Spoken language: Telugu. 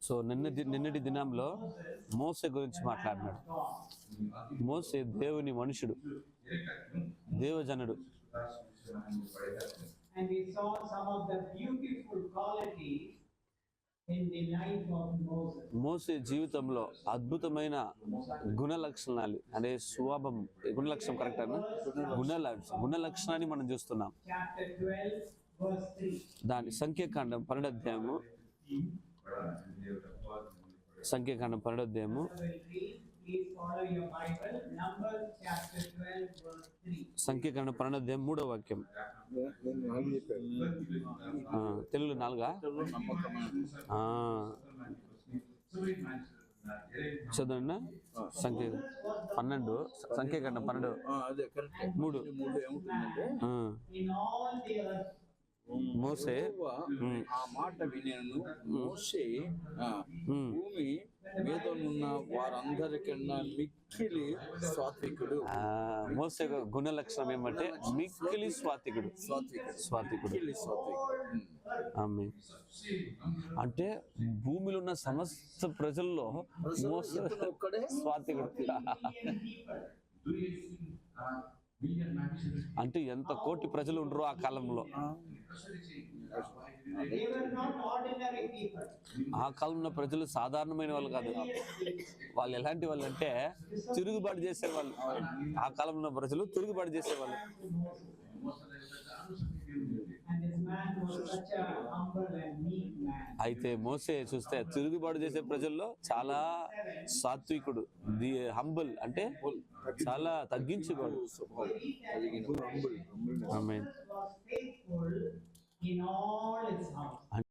సో నిన్నటి దినంలో మోసే గురించి మాట్లాడినాడు. మోసే దేవుని మనుషుడు, దేవజనుడు. And we saw some of the beautiful qualities in the life of Moses. మోసే జీవితంలో అద్భుతమైన గుణ లక్షణాలు అనే స్వభావం, గుణ లక్షణం కరెక్ట్ అన్న గుణ లక్షణాన్ని మనం చూస్తున్నాం. Chapter 12, verse 3. దాని సంఖ్యాకాండం 12వ అధ్యాయము, సంఖ్యాకాండం 12వ అధ్యాయము. Please follow your Bible. Numbers chapter 12, verse 3. సంఖ్యాకాండం 12వ అధ్యాయం 3వ వాక్యం. తెలుగులో 4గా చదవండి. సంఖ్యాకాండం 12 3. In all the earth, మోసే ఆ మాట వినేను. మోసే భూమి మీదనున్న వారందరికన్నా మిక్కిలి సాత్వికుడు. మోసే గుణ లక్షణం ఏమంటే మిక్కిలి స్వాతికుడు. ఆమేన్. అంటే భూమిలో ఉన్న సమస్త ప్రజల్లో మోసే స్వాతికుడు. అంటే ఎంత కోటి ప్రజలు ఉండరు ఆ కాలంలో. they were not ordinary people. ఆ కాలంలో ప్రజలు సాధారణమైన వాళ్ళు కాదు. వాళ్ళు ఎలాంటి వాళ్ళు అంటే తిరుగుబాటు చేసేవాళ్ళు. ఆ కాలంలో ప్రజలు తిరుగుబాటు చేసేవాళ్ళు. And this man was such a humble and meek man. అయితే మోసే చూస్తే తిరుగుబాటు చేసే ప్రజల్లో చాలా సాత్వికుడు. హంబుల్ అంటే చాలా తగ్గించుకోడు. ఆమేన్. Was faithful in all his house.